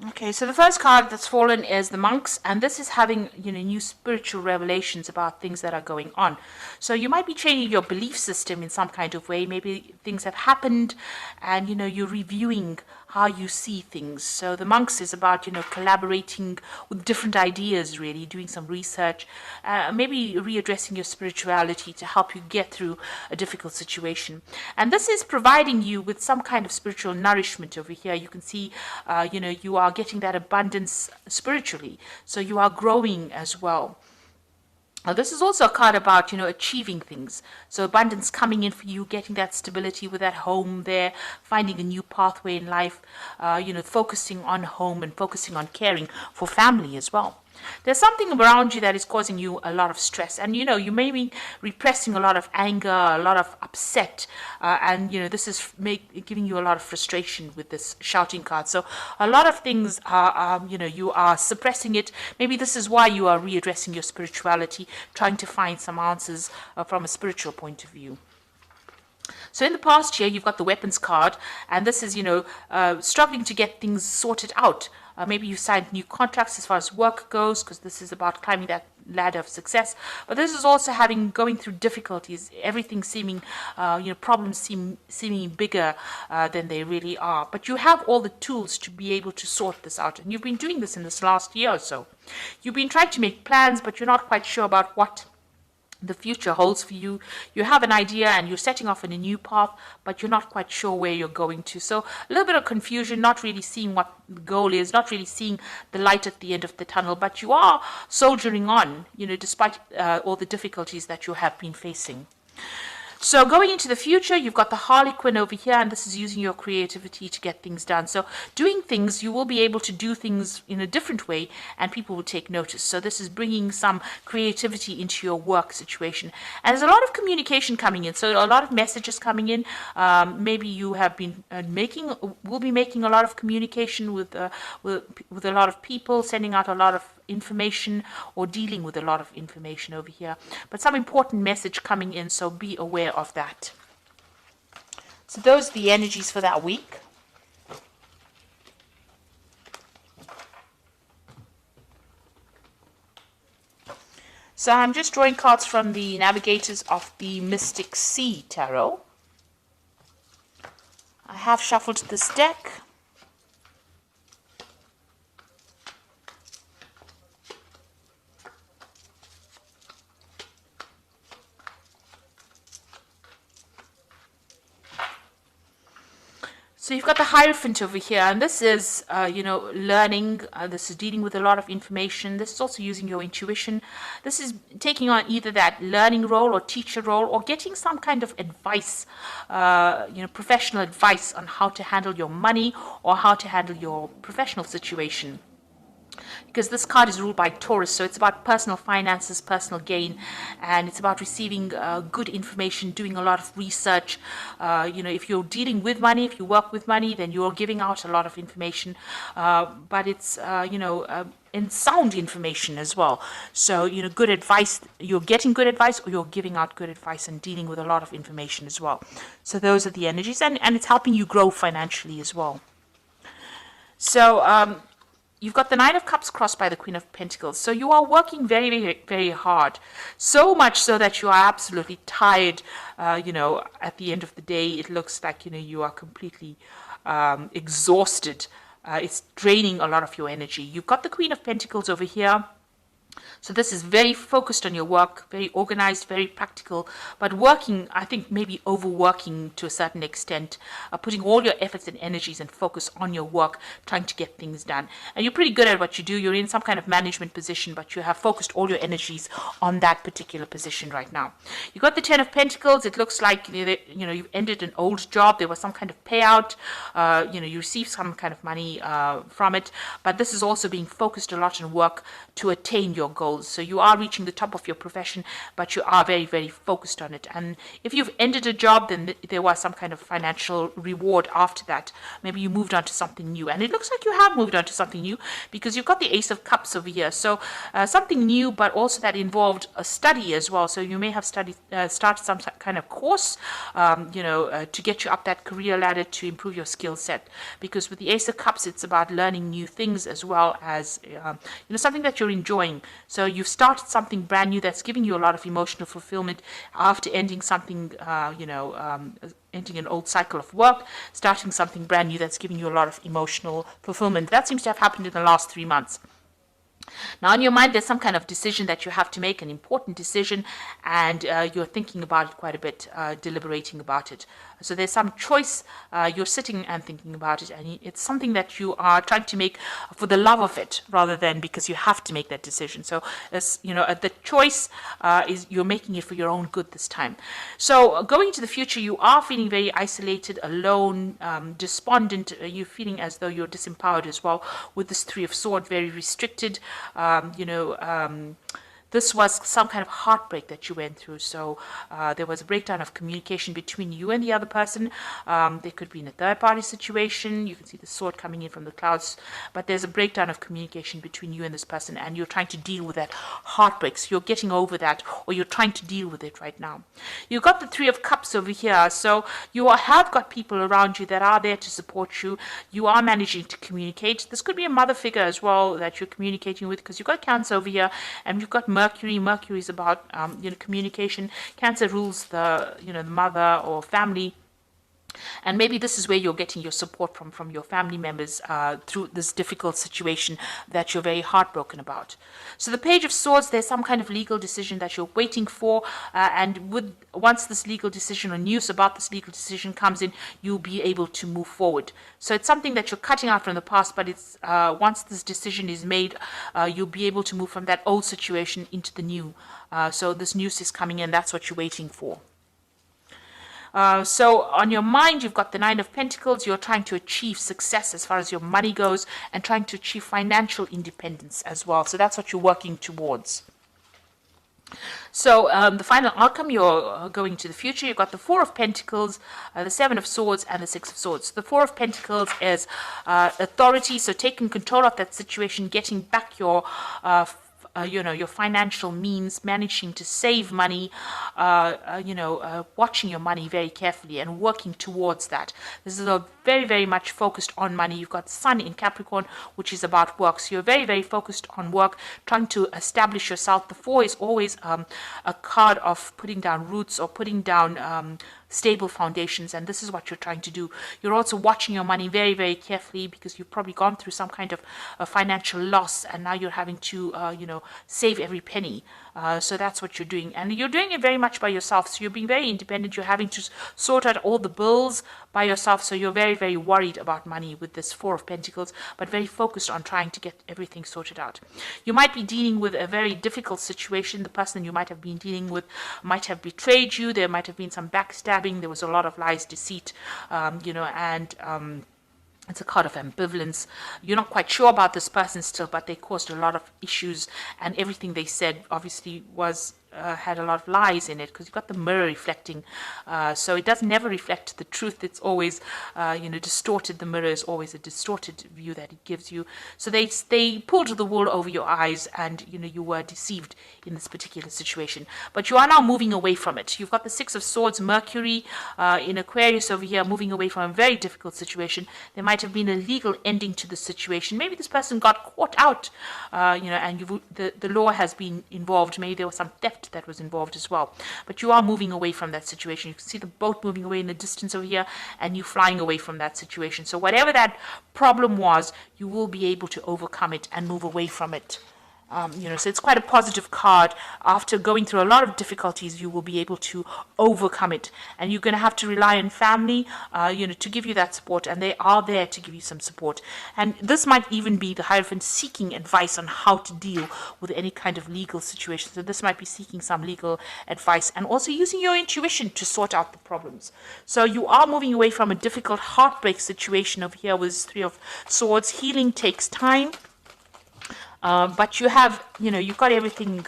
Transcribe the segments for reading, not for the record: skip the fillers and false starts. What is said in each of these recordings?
Okay, so the first card that's fallen is the monks, and this is having, new spiritual revelations about things that are going on. So you might be changing your belief system in some kind of way. Maybe things have happened, and you're reviewing how you see things. So the monks is about collaborating with different ideas, really doing some research, maybe readdressing your spirituality to help you get through a difficult situation. And this is providing you with some kind of spiritual nourishment over here. You can see, you are getting that abundance spiritually. So you are growing as well. Now, this is also a card about, achieving things. So abundance coming in for you, getting that stability with that home there, finding a new pathway in life, focusing on home and focusing on caring for family as well. There's something around you that is causing you a lot of stress, and you may be repressing a lot of anger, a lot of upset, and this is giving you a lot of frustration with this shouting card. So a lot of things are, you are suppressing it. Maybe this is why you are readdressing your spirituality, trying to find some answers from a spiritual point of view. So in the past year, you've got the weapons card, and this is, struggling to get things sorted out. Maybe you signed new contracts as far as work goes, because this is about climbing that ladder of success. But this is also going through difficulties, everything seeming, problems seeming bigger than they really are. But you have all the tools to be able to sort this out. And you've been doing this in this last year or so. You've been trying to make plans, but you're not quite sure about what the future holds for you. You have an idea and you're setting off on a new path, but you're not quite sure where you're going to. So a little bit of confusion, not really seeing what the goal is, not really seeing the light at the end of the tunnel, but you are soldiering on, despite all the difficulties that you have been facing. So going into the future, you've got the Harlequin over here, and this is using your creativity to get things done. So doing things, you will be able to do things in a different way, and people will take notice. So this is bringing some creativity into your work situation. And there's a lot of communication coming in, so a lot of messages coming in. Maybe you have been will be making a lot of communication with a lot of people, sending out a lot of information or dealing with a lot of information over here, but some important message coming in, so be aware of that. So those are the energies for that week. So I'm just drawing cards from the Navigators of the Mystic Sea Tarot. I have shuffled this deck. So you've got the Hierophant over here, and this is, learning. This is dealing with a lot of information. This is also using your intuition. This is taking on either that learning role or teacher role, or getting some kind of advice, professional advice on how to handle your money or how to handle your professional situation. Because this card is ruled by Taurus, so it's about personal finances, personal gain, and it's about receiving good information, doing a lot of research. If you're dealing with money, if you work with money, then you're giving out a lot of information, but it's, and sound information as well. So, good advice, you're getting good advice, or you're giving out good advice and dealing with a lot of information as well. So those are the energies, and it's helping you grow financially as well. So, you've got the Nine of Cups crossed by the Queen of Pentacles. So you are working very, very, very hard. So much so that you are absolutely tired. At the end of the day, it looks like, you are completely exhausted. It's draining a lot of your energy. You've got the Queen of Pentacles over here. So this is very focused on your work, very organized, very practical, but working, I think maybe overworking to a certain extent, putting all your efforts and energies and focus on your work, trying to get things done. And you're pretty good at what you do. You're in some kind of management position, but you have focused all your energies on that particular position right now. You've got the Ten of Pentacles. It looks like, you've ended an old job. There was some kind of payout. You received some kind of money from it, but this is also being focused a lot on work to attain your goals. So you are reaching the top of your profession, but you are very, very focused on it. And if you've ended a job, then there was some kind of financial reward after that. Maybe you moved on to something new. And it looks like you have moved on to something new because you've got the Ace of Cups over here. So something new, but also that involved a study as well. So you may have started some kind of course, to get you up that career ladder to improve your skill set. Because with the Ace of Cups, it's about learning new things as well as something that you're enjoying. So you've started something brand new that's giving you a lot of emotional fulfillment after ending something, ending an old cycle of work, starting something brand new that's giving you a lot of emotional fulfillment. That seems to have happened in the last 3 months. Now, in your mind, there's some kind of decision that you have to make, an important decision, and you're thinking about it quite a bit, deliberating about it. So there's some choice, you're sitting and thinking about it, and it's something that you are trying to make for the love of it, rather than because you have to make that decision. So, the choice is you're making it for your own good this time. So going into the future, you are feeling very isolated, alone, despondent. You're feeling as though you're disempowered as well with this Three of Swords, very restricted. This was some kind of heartbreak that you went through. So there was a breakdown of communication between you and the other person. There could be in a third-party situation. You can see the sword coming in from the clouds. But there's a breakdown of communication between you and this person, and you're trying to deal with that heartbreak. So you're getting over that, or you're trying to deal with it right now. You've got the Three of Cups over here. So you have got people around you that are there to support you. You are managing to communicate. This could be a mother figure as well that you're communicating with, because you've got Cancer over here, and you've got Mercury. Mercury is about communication. Cancer rules the the mother or family. And maybe this is where you're getting your support from your family members through this difficult situation that you're very heartbroken about. So the Page of Swords, there's some kind of legal decision that you're waiting for, and once this legal decision or news about this legal decision comes in, you'll be able to move forward. So it's something that you're cutting out from the past, but it's once this decision is made, you'll be able to move from that old situation into the new. So this news is coming in. That's what you're waiting for. So on your mind, you've got the Nine of Pentacles. You're trying to achieve success as far as your money goes, and trying to achieve financial independence as well. So that's what you're working towards. So the final outcome, you're going to the future. You've got the Four of Pentacles, the Seven of Swords, and the Six of Swords. The Four of Pentacles is authority, so taking control of that situation, getting back your your financial means, managing to save money, watching your money very carefully and working towards that. This is a very, very much focused on money. You've got Sun in Capricorn, which is about work. So you're very, very focused on work, trying to establish yourself. The Four is always a card of putting down roots or putting down stable foundations, and this is what you're trying to do. You're also watching your money very, very carefully, because you've probably gone through some kind of financial loss, and now you're having to save every penny. So that's what you're doing, and you're doing it very much by yourself. So you're being very independent. You're having to sort out all the bills by yourself. So you're very, very worried about money with this Four of Pentacles, but very focused on trying to get everything sorted out. You might be dealing with a very difficult situation. The person you might have been dealing with might have betrayed you. There might have been some backstabbing. There was a lot of lies, deceit, it's a card of ambivalence. You're not quite sure about this person still, but they caused a lot of issues, and everything they said obviously was had a lot of lies in it, because you've got the mirror reflecting. So it does never reflect the truth. It's always, distorted. The mirror is always a distorted view that it gives you. So they pulled the wool over your eyes, and you were deceived in this particular situation. But you are now moving away from it. You've got the Six of Swords, Mercury in Aquarius over here, moving away from a very difficult situation. There might have been a legal ending to the situation. Maybe this person got caught out, and the law has been involved. Maybe there was some theft that was involved as well. But you are moving away from that situation. You can see the boat moving away in the distance over here, and you flying away from that situation. So whatever that problem was, you will be able to overcome it and move away from it. So it's quite a positive card. After going through a lot of difficulties, you will be able to overcome it. And you're going to have to rely on family, to give you that support. And they are there to give you some support. And this might even be the Hierophant seeking advice on how to deal with any kind of legal situation. So this might be seeking some legal advice, and also using your intuition to sort out the problems. So you are moving away from a difficult heartbreak situation over here with Three of Swords. Healing takes time. But you have, you've got everything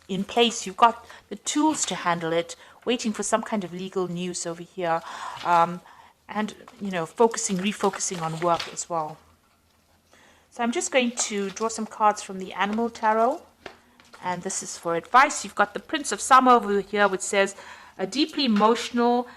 in place. You've got the tools to handle it, waiting for some kind of legal news over here, and, refocusing on work as well. So I'm just going to draw some cards from the Animal Tarot, and this is for advice. You've got the Prince of Summer over here, which says, a deeply emotional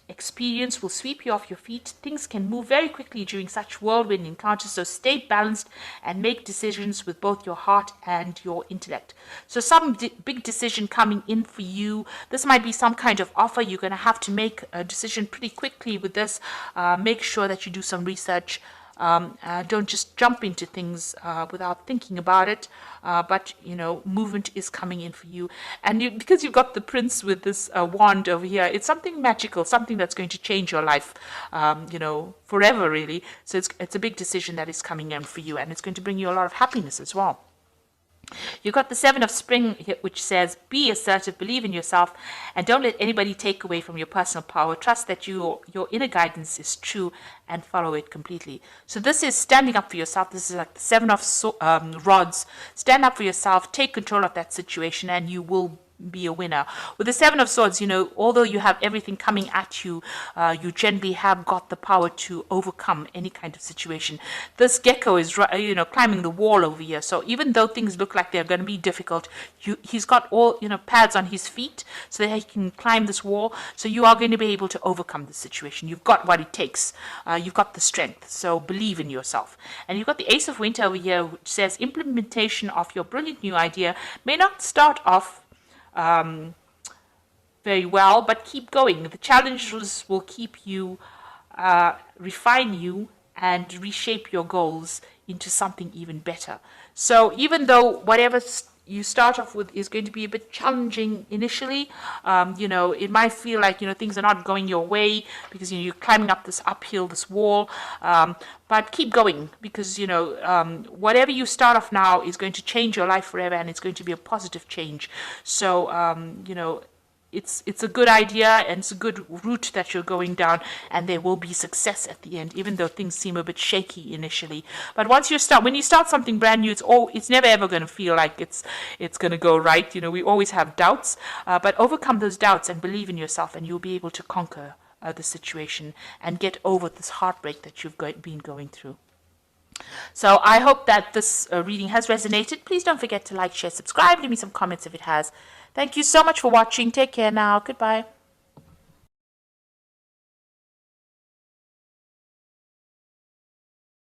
experience will sweep you off your feet. Things can move very quickly during such whirlwind encounters, so stay balanced and make decisions with both your heart and your intellect. So some big decision coming in for you. This might be some kind of offer. You're going to have to make a decision pretty quickly with this. Make sure that you do some research. Don't just jump into things without thinking about it. But movement is coming in for you, and because you've got the Prince with this wand over here, it's something magical, something that's going to change your life, forever, really. So it's a big decision that is coming in for you, and it's going to bring you a lot of happiness as well. You've got the Seven of Spring here, which says, be assertive, believe in yourself, and don't let anybody take away from your personal power. Trust that your inner guidance is true and follow it completely. So this is standing up for yourself. This is like the Seven of Rods. Stand up for yourself, take control of that situation, and you will be a winner. With the Seven of Swords, although you have everything coming at you, you generally have got the power to overcome any kind of situation. This gecko is, climbing the wall over here. So even though things look like they're going to be difficult, he's got all, pads on his feet so that he can climb this wall. So you are going to be able to overcome the situation. You've got what it takes. You've got the strength. So believe in yourself. And you've got the Ace of Winter over here, which says implementation of your brilliant new idea may not start off very well, but keep going. The challenges will keep you, refine you, and reshape your goals into something even better. So even though whatever you start off with is going to be a bit challenging initially, it might feel like, things are not going your way because, you're climbing up this uphill, this wall, but keep going because, whatever you start off now is going to change your life forever, and it's going to be a positive change. So, it's a good idea, and it's a good route that you're going down, and there will be success at the end, even though things seem a bit shaky initially. But when you start something brand new, it's never ever going to feel like it's going to go right. We always have doubts, but overcome those doubts and believe in yourself, and you'll be able to conquer the situation and get over this heartbreak that you've been going through. So I hope that this reading has resonated. Please don't forget to like, share, subscribe. Leave me some comments if it has. Thank you so much for watching. Take care now. Goodbye.